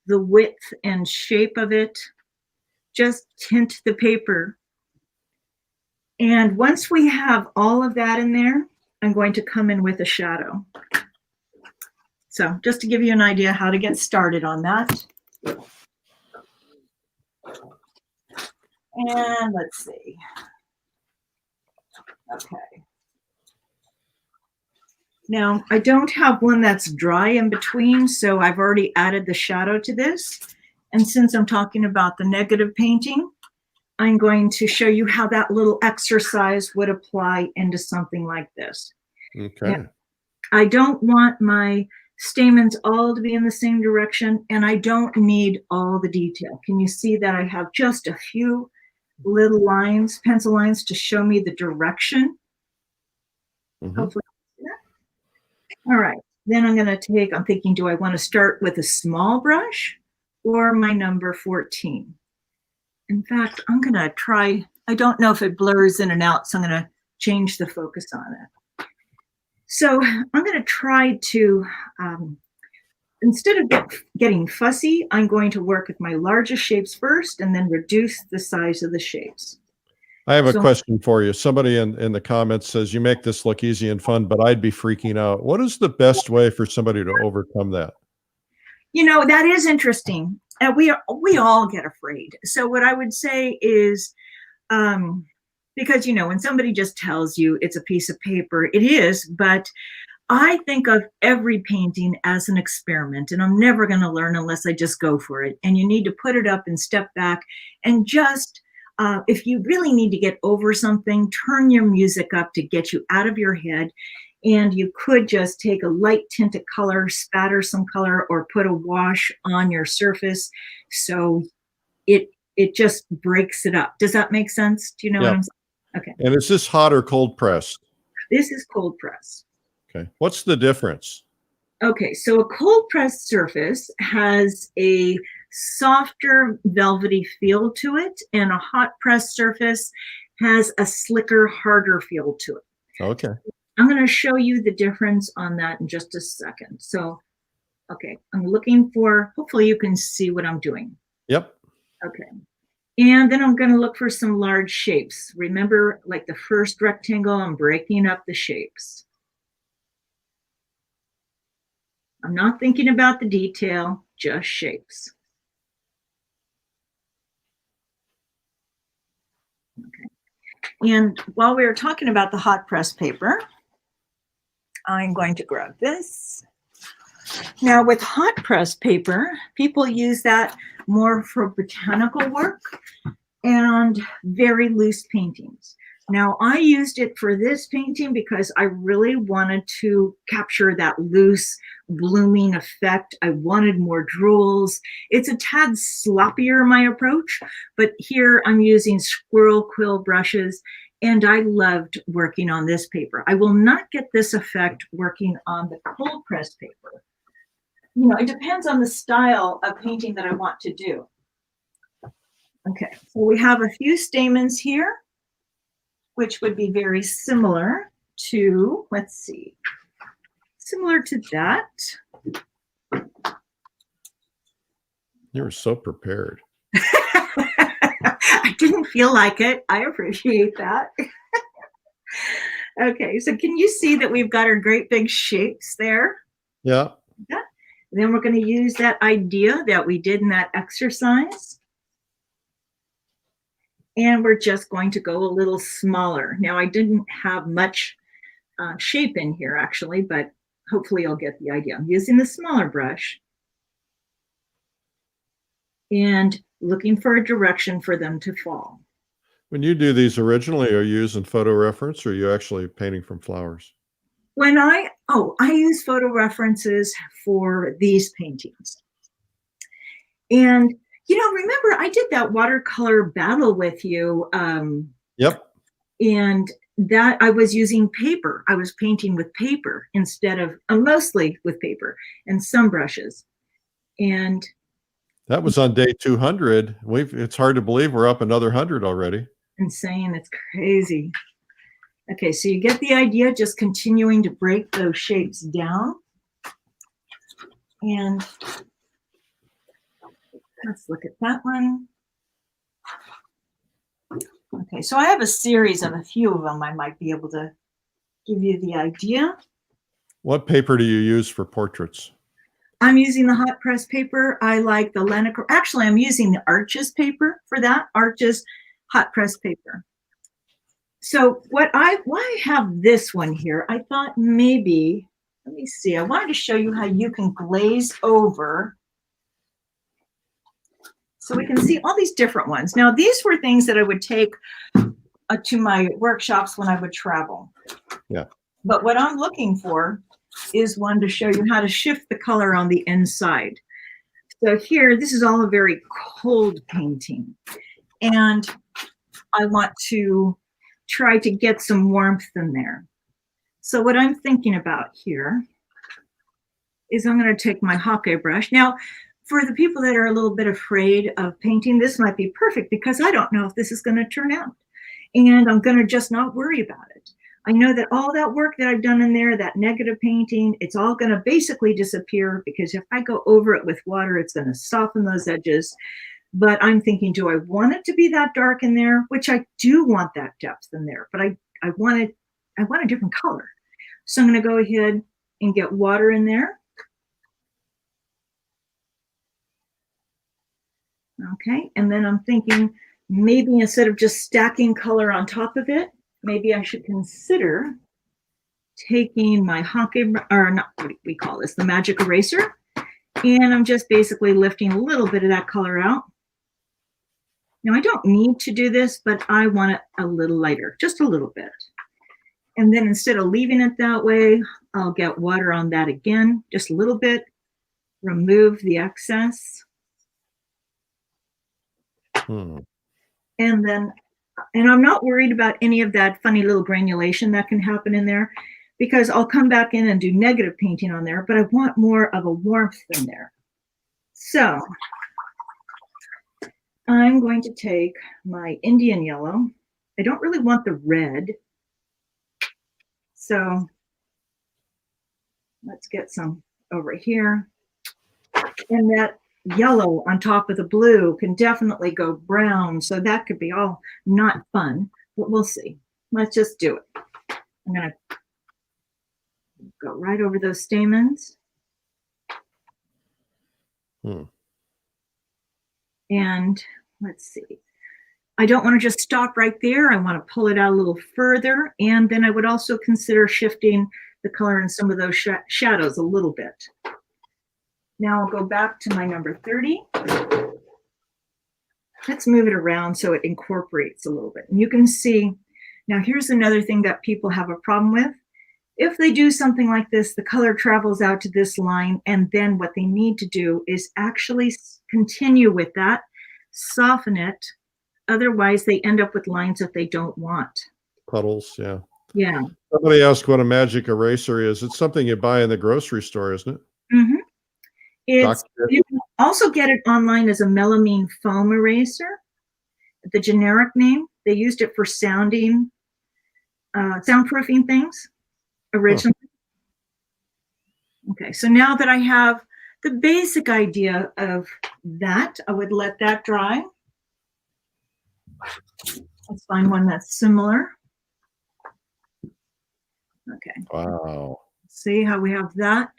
the width and shape of it. Just tint the paper. And once we have all of that in there, I'm going to come in with a shadow. So just to give you an idea how to get started on that. And let's see. Okay. Now, I don't have one that's dry in between, so I've already added the shadow to this. And since I'm talking about the negative painting, I'm going to show you how that little exercise would apply into something like this. Okay. Now, I don't want my stamens all to be in the same direction, and I don't need all the detail. Can you see that I have just a few little lines, pencil lines, to show me the direction? Mm-hmm. Hopefully. All right, then I'm going to take, I'm thinking, do I want to start with a small brush or my number 14? In fact, I'm going to try, I don't know if it blurs in and out, so I'm going to change the focus on it. So I'm going to try to, instead of getting fussy, I'm going to work with my largest shapes first and then reduce the size of the shapes. I have a question for you. Somebody in the comments says, you make this look easy and fun, but I'd be freaking out. What is the best way for somebody to overcome that? You know, that is interesting. We all get afraid. So what I would say is, because, you know, when somebody just tells you it's a piece of paper, it is, but I think of every painting as an experiment, and I'm never going to learn unless I just go for it. And you need to put it up and step back and just, if you really need to get over something, turn your music up to get you out of your head. And you could just take a light tint of color, spatter some color, or put a wash on your surface so it just breaks it up. Does that make sense? Do you know what I'm saying? Okay. And is this hot or cold pressed? This is cold press. Okay. What's the difference? Okay, so a cold pressed surface has a softer velvety feel to it, and a hot pressed surface has a slicker, harder feel to it. Okay. I'm going to show you the difference on that in just a second. So, okay, I'm looking for, hopefully you can see what I'm doing. Yep. Okay. And then I'm going to look for some large shapes. Remember, like the first rectangle, I'm breaking up the shapes. I'm not thinking about the detail, just shapes. Okay. And while we were talking about the hot press paper, I'm going to grab this. Now with hot press paper, people use that more for botanical work and very loose paintings. Now I used it for this painting because I really wanted to capture that loose blooming effect. I wanted more drools. It's a tad sloppier, my approach, but here I'm using squirrel quill brushes, and I loved working on this paper. I will not get this effect working on the cold press paper. You know, it depends on the style of painting that I want to do. Okay, so we have a few stamens here, which would be very similar to, let's see, similar to that. You were so prepared. I didn't feel like it. I appreciate that. Okay, so can you see that we've got our great big shapes there? Yeah. Yeah. And then we're going to use that idea that we did in that exercise. And we're just going to go a little smaller. Now, I didn't have much shape in here, actually, but hopefully you'll get the idea. I'm using the smaller brush and looking for a direction for them to fall. When you do these originally, are you using photo reference, or are you actually painting from flowers? When I use photo references for these paintings. And, you know, remember I did that watercolor battle with you Yep. And that I was using paper. I was painting with paper instead of mostly with paper and some brushes. And That was on day 200. It's hard to believe we're up another 100 already. insane, it's crazy. Okay, so you get the idea, just continuing to break those shapes down. And let's look at that one. Okay, so I have a series of a few of them. I might be able to give you the idea. What paper do you use for portraits? I'm using the hot press paper. I like the Lenacor. Actually, I'm using the Arches paper for that. Arches hot press paper. So why I have this one here, I thought maybe, let me see. I wanted to show you how you can glaze over. So we can see all these different ones. Now, these were things that I would take to my workshops when I would travel. Yeah. But what I'm looking for is one to show you how to shift the color on the inside. So here, this is all a very cold painting. And I want to try to get some warmth in there. So what I'm thinking about here is I'm going to take my Hake brush. Now, for the people that are a little bit afraid of painting, this might be perfect because I don't know if this is going to turn out. And I'm going to just not worry about it. I know that all that work that I've done in there, that negative painting, it's all going to basically disappear because if I go over it with water, it's going to soften those edges. But I'm thinking, do I want it to be that dark in there? Which I do want that depth in there, but I want a different color. So I'm going to go ahead and get water in there. Okay, and then I'm thinking maybe instead of just stacking color on top of it, maybe I should consider taking my Hake, or not, what do we call this, the magic eraser, and I'm just basically lifting a little bit of that color out. Now I don't need to do this, but I want it a little lighter, just a little bit. And then instead of leaving it that way, I'll get water on that again, just a little bit, remove the excess. And then, and I'm not worried about any of that funny little granulation that can happen in there because I'll come back in and do negative painting on there, but I want more of a warmth in there. So I'm going to take my Indian yellow. I don't really want the red. So let's get some over here. And that yellow on top of the blue can definitely go brown. So that could be all not fun, but we'll see. Let's just do it. I'm going to go right over those stamens. And let's see. I don't want to just stop right there. I want to pull it out a little further. And then I would also consider shifting the color in some of those shadows a little bit. Now I'll go back to my number 30. Let's move it around so it incorporates a little bit. And you can see, now here's another thing that people have a problem with. If they do something like this, the color travels out to this line, and then what they need to do is actually continue with that, soften it. Otherwise, they end up with lines that they don't want. Puddles, yeah. Yeah. Somebody asked what a magic eraser is. It's something you buy in the grocery store, isn't it? Mm-hmm. You can also get it online as a melamine foam eraser. The generic name, they used it for soundproofing things originally. Huh. Okay, so now that I have the basic idea of that, I would let that dry. Let's find one that's similar. Okay. Wow. See how we have that?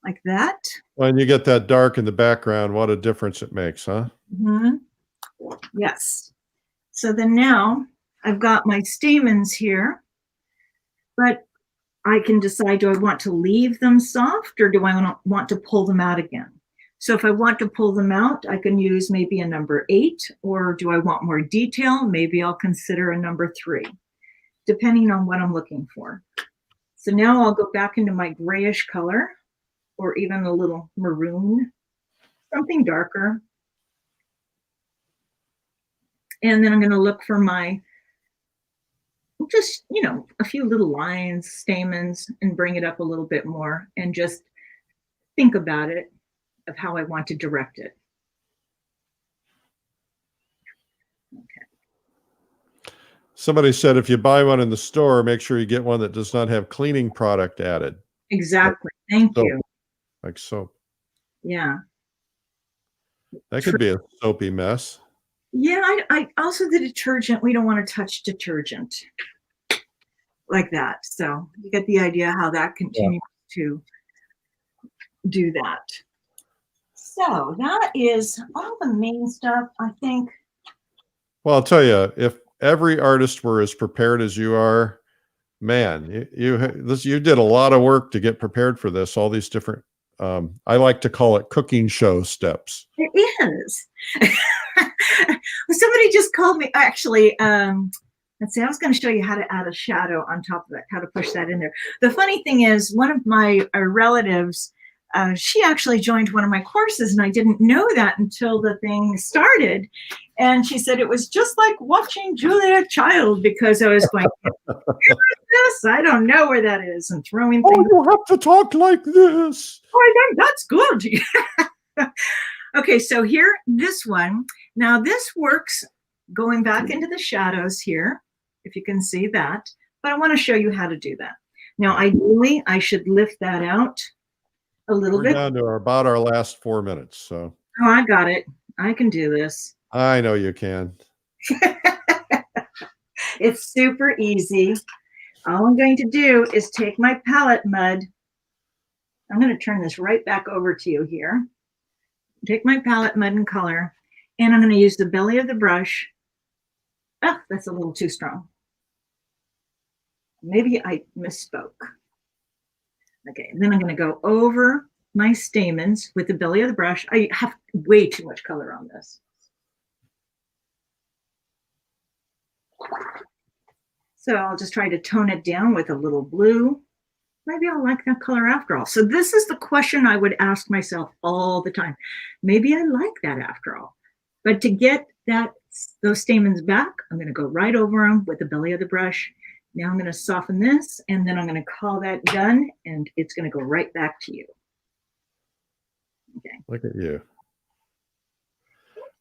Like that. When you get that dark in the background, what a difference it makes, huh? Mm-hmm. Yes. So then now I've got my stamens here, but I can decide, do I want to leave them soft or do I want to pull them out again? So if I want to pull them out, I can use maybe a number 8, or do I want more detail? Maybe I'll consider a number 3, depending on what I'm looking for. So now I'll go back into my grayish color, or even a little maroon, something darker. And then I'm going to look for my just, a few little lines, stamens, and bring it up a little bit more and just think about it, of how I want to direct it. Okay. Somebody said if you buy one in the store, make sure you get one that does not have cleaning product added. Exactly. Thank you. Like soap. Yeah. That could be a soapy mess. Yeah, I also the detergent. We don't want to touch detergent like that. So you get the idea how that continues to do that. So that is all the main stuff, I think. Well, I'll tell you, if every artist were as prepared as you are, man, you did a lot of work to get prepared for this. All these different, I like to call it cooking show steps. It is. Somebody just called me, actually, let's see, I was going to show you how to add a shadow on top of that, how to push that in there. The funny thing is, one of my relatives, she actually joined one of my courses, and I didn't know that until the thing started. And she said it was just like watching Julia Child, because I was going, this, I don't know where that is, and throwing things. Oh, you have to talk like this. Oh, I think that's good. Okay, so here, this one. Now this works going back into the shadows here, if you can see that. But I want to show you how to do that. Now, ideally, I should lift that out a little bit. We're down to about our last 4 minutes. So. Oh, I got it. I can do this. I know you can. It's super easy. All I'm going to do is take my palette mud. I'm going to turn this right back over to you here. Take my palette mud and color, and I'm going to use the belly of the brush. Oh, that's a little too strong. Maybe I misspoke. Okay, and then I'm going to go over my stamens with the belly of the brush. I have way too much color on this. So I'll just try to tone it down with a little blue. Maybe I'll like that color after all. So this is the question I would ask myself all the time. Maybe I like that after all. But to get those stamens back, I'm going to go right over them with the belly of the brush. Now I'm going to soften this, and then I'm going to call that done, and it's going to go right back to you. Okay. Look at you.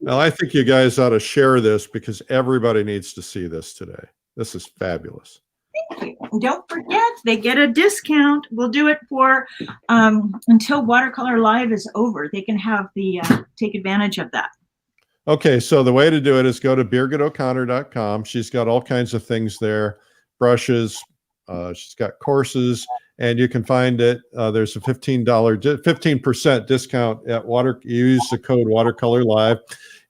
Now, I think you guys ought to share this, because everybody needs to see this today. This is fabulous. Thank you. And don't forget, they get a discount. We'll do it for until Watercolor Live is over. They can have the take advantage of that. Okay, so the way to do it is go to BirgitO'Connor.com. She's got all kinds of things there, brushes. She's got courses, and you can find it. There's a $15% discount at You use the code Watercolor Live,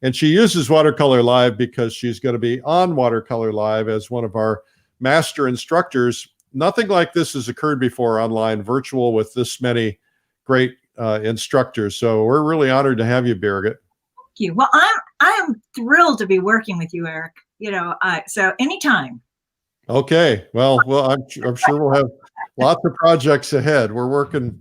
and she uses Watercolor Live because she's going to be on Watercolor Live as one of our master instructors. Nothing like this has occurred before online, virtual, with this many great instructors. So we're really honored to have you, Birgit. Thank you. Well, I am thrilled to be working with you, Eric. So anytime. Okay. Well, I'm sure we'll have lots of projects ahead. We're working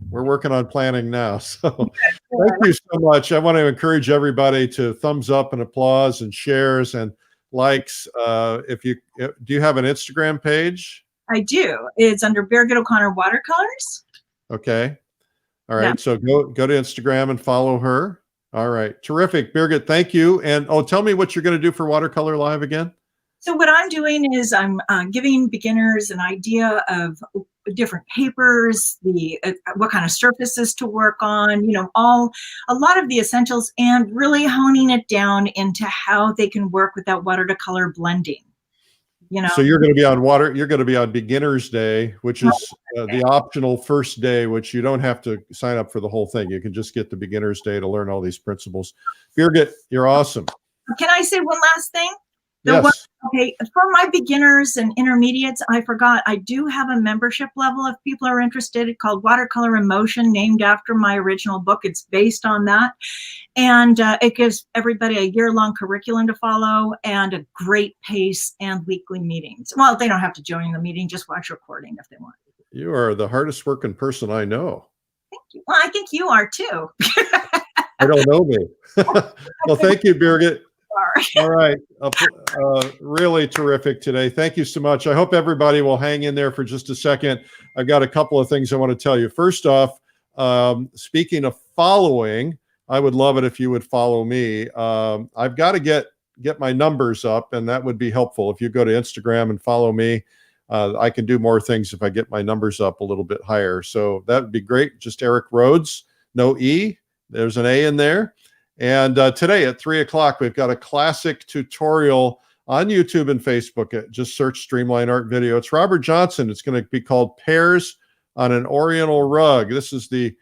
on planning now. So thank you so much. I want to encourage everybody to thumbs up and applause and shares and likes. Do you have an Instagram page? I do. It's under Birgit O'Connor Watercolors. Okay. All right. Yeah. So go to Instagram and follow her. All right. Terrific. Birgit, thank you. And tell me what you're going to do for Watercolor Live again. So what I'm doing is I'm giving beginners an idea of different papers, what kind of surfaces to work on, a lot of the essentials, and really honing it down into how they can work with that watercolor blending. So you're going to be on Beginner's Day, which is the optional first day, which you don't have to sign up for the whole thing. You can just get the Beginner's Day to learn all these principles. Birgit, you're awesome. Can I say one last thing? Yes. Okay, for my beginners and intermediates, I forgot, I do have a membership level if people are interested, called Watercolor Emotion, named after my original book. It's based on that. And it gives everybody a year-long curriculum to follow and a great pace and weekly meetings. Well, they don't have to join the meeting, just watch recording if they want. You are the hardest working person I know. Thank you. Well, I think you are too. I don't know me. Well, thank you, Birgit. far. All right. Really terrific today. Thank you so much. I hope everybody will hang in there for just a second. I've got a couple of things I want to tell you. First off, speaking of following, I would love it if you would follow me. I've got to get my numbers up, and that would be helpful. If you go to Instagram and follow me, I can do more things if I get my numbers up a little bit higher. So that would be great. Just Eric Rhoads, no E. There's an A in there. And today at 3:00, we've got a classic tutorial on YouTube and Facebook. Just search Streamline Art Video. It's Robert Johnson. It's going to be called Pears on an Oriental Rug. This is the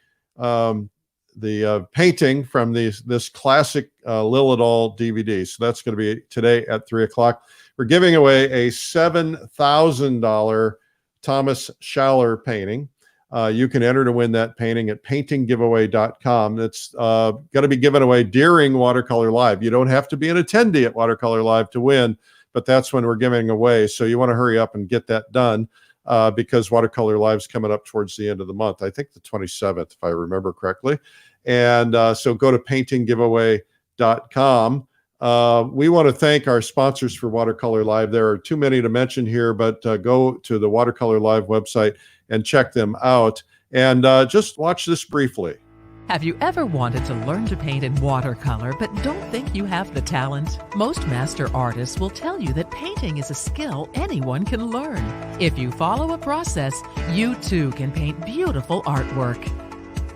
painting from this classic Lilidol DVD. So that's going to be today at 3:00. We're giving away a $7,000 Thomas Schaller painting. You can enter to win that painting at paintinggiveaway.com. It's going to be given away during Watercolor Live. You don't have to be an attendee at Watercolor Live to win, but that's when we're giving away. So you want to hurry up and get that done because Watercolor Live is coming up towards the end of the month. I think the 27th, if I remember correctly. And so go to paintinggiveaway.com. We want to thank our sponsors for Watercolor Live. There are too many to mention here, but go to the Watercolor Live website and check them out. And just watch this briefly. Have you ever wanted to learn to paint in watercolor but don't think you have the talent? Most master artists will tell you that painting is a skill anyone can learn. If you follow a process, you too can paint beautiful artwork.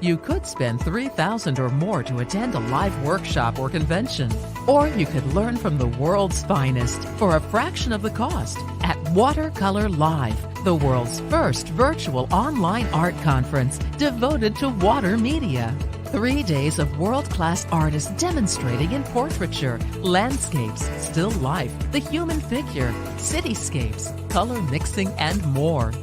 You could spend $3,000 or more to attend a live workshop or convention. Or you could learn from the world's finest for a fraction of the cost at Watercolor Live, the world's first virtual online art conference devoted to water media. 3 days of world-class artists demonstrating in portraiture, landscapes, still life, the human figure, cityscapes, color mixing, and more.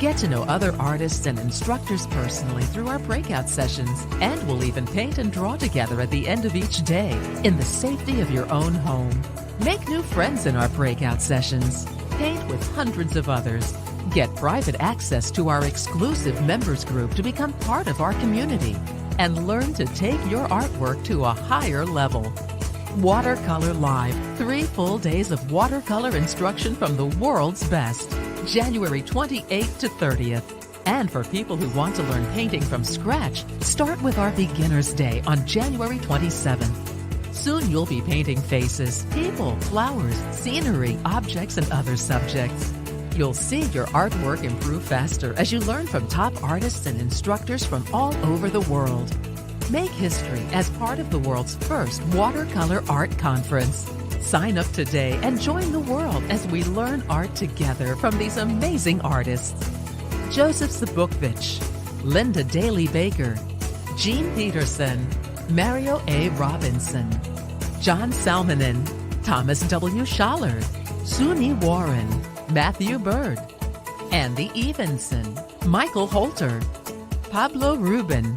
Get to know other artists and instructors personally through our breakout sessions, and we'll even paint and draw together at the end of each day in the safety of your own home. Make new friends in our breakout sessions. Paint with hundreds of others. Get private access to our exclusive members group to become part of our community, and learn to take your artwork to a higher level. Watercolor Live, 3 full days of watercolor instruction from the world's best. January 28th to 30th. And for people who want to learn painting from scratch, start with our Beginner's Day on January 27th. Soon you'll be painting faces, people, flowers, scenery, objects, and other subjects. You'll see your artwork improve faster as you learn from top artists and instructors from all over the world. Make history as part of the world's first watercolor art conference. Sign up today and join the world as we learn art together from these amazing artists. Joseph Zbukvich, Linda Daly Baker, Jean Peterson, Mario A. Robinson, John Salmonen, Thomas W. Schaller, Suni Warren, Matthew Bird, Andy Evenson, Michael Holter, Pablo Rubin,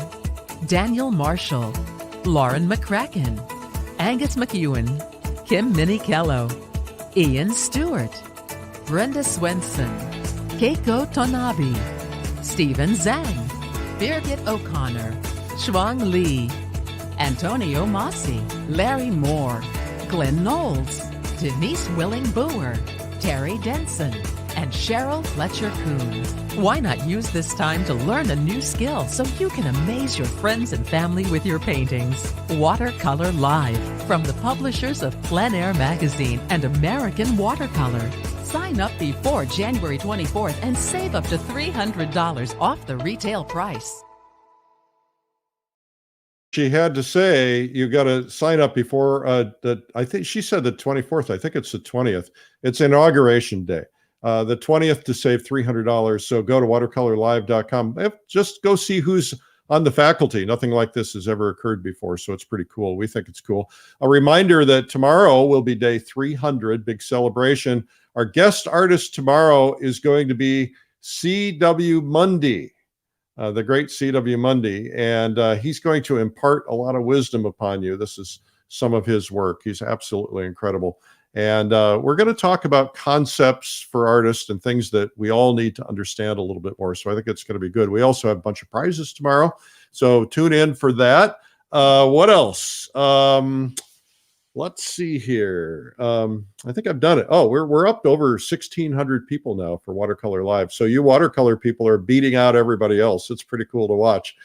Daniel Marshall, Lauren McCracken, Angus McEwen, Kim Minikello, Ian Stewart, Brenda Swenson, Keiko Tonabe, Stephen Zhang, Birgit O'Connor, Shuang Li, Antonio Masi, Larry Moore, Glenn Knowles, Denise Willing-Boer, Terry Denson, and Cheryl Fletcher-Coons. Why not use this time to learn a new skill so you can amaze your friends and family with your paintings? Watercolor Live, from the publishers of Plein Air Magazine and American Watercolor. Sign up before January 24th and save up to $300 off the retail price. She had to say, you got to sign up before I think she said the 24th. I think it's the 20th. It's Inauguration Day. The 20th to save $300. So go to watercolorlive.com. Just go see who's on the faculty. Nothing like this has ever occurred before, so it's pretty cool. We think it's cool. A reminder that tomorrow will be day 300, big celebration. Our guest artist tomorrow is going to be C.W. Mundy, the great C.W. Mundy, and he's going to impart a lot of wisdom upon you. This is some of his work. He's absolutely incredible. And we're going to talk about concepts for artists and things that we all need to understand a little bit more. So I think it's going to be good. We also have a bunch of prizes tomorrow, so tune in for that. What else? let's see here. I think I've done it. Oh, we're up to over 1,600 people now for Watercolor Live. So you watercolor people are beating out everybody else. It's pretty cool to watch.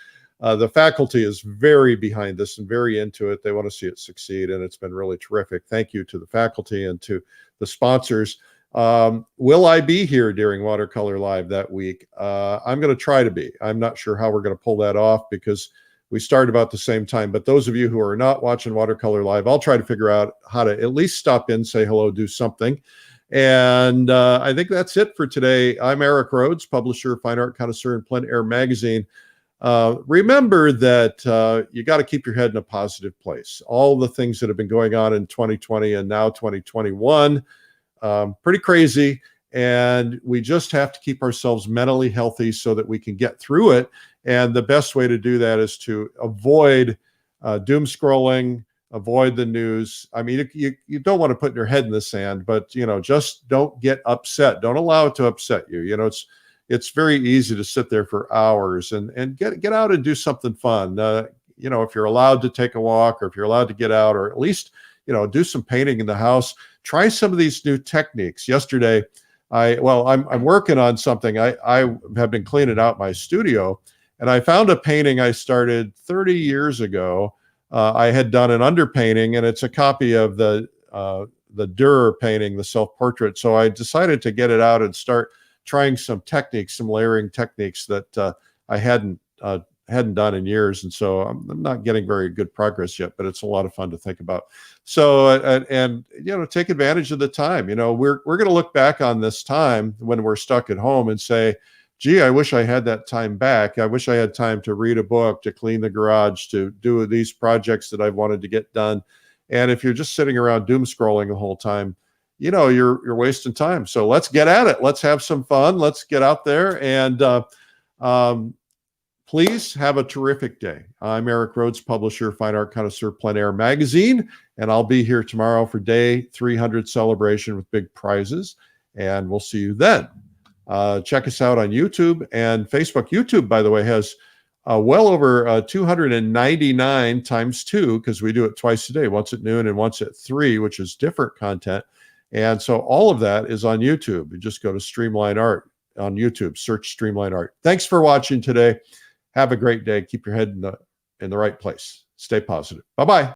The faculty is very behind this and very into it. They want to see it succeed, and it's been really terrific. Thank you to the faculty and to the sponsors. Will I be here during Watercolor Live that week? I'm going to try to be. I'm not sure how we're going to pull that off because we start about the same time. But those of you who are not watching Watercolor Live, I'll try to figure out how to at least stop in, say hello, do something. And I think that's it for today. I'm Eric Rhoads, publisher, fine art connoisseur, and Plein Air magazine. Remember that you got to keep your head in a positive place. All the things that have been going on in 2020 and now 2021, pretty crazy. And we just have to keep ourselves mentally healthy so that we can get through it. And the best way to do that is to avoid doom scrolling, avoid the news. I mean, you don't want to put your head in the sand, but, you know, just don't get upset. Don't allow it to upset you. You know, it's very easy to sit there for hours and get out and do something fun. You know, if you're allowed to take a walk, or if you're allowed to get out, or at least, you know, do some painting in the house. Try some of these new techniques. Yesterday, I'm working on something. I have been cleaning out my studio, and I found a painting I started 30 years ago. I had done an underpainting, and it's a copy of the Dürer painting, the self-portrait. So I decided to get it out and start trying some techniques, some layering techniques that I hadn't done in years. And so I'm not getting very good progress yet, but it's a lot of fun to think about. So, and you know, take advantage of the time. You know, we're going to look back on this time when we're stuck at home and say, gee, I wish I had that time back. I wish I had time to read a book, to clean the garage, to do these projects that I've wanted to get done. And if you're just sitting around doom scrolling the whole time, you know, you're wasting time. So let's get at it. Let's have some fun. Let's get out there and please have a terrific day. I'm Eric Rhoads, publisher, fine art connoisseur, Plein Air magazine, and I'll be here tomorrow for day 300 celebration with big prizes, and we'll see you then. Check us out on YouTube and Facebook. YouTube, by the way, has well over 299 times 2, because we do it twice a day, once at noon and once at 3, which is different content. And so all of that is on YouTube. You just go to Streamline Art on YouTube, search Streamline Art. Thanks for watching today. Have a great day. Keep your head in the right place. Stay positive. Bye-bye.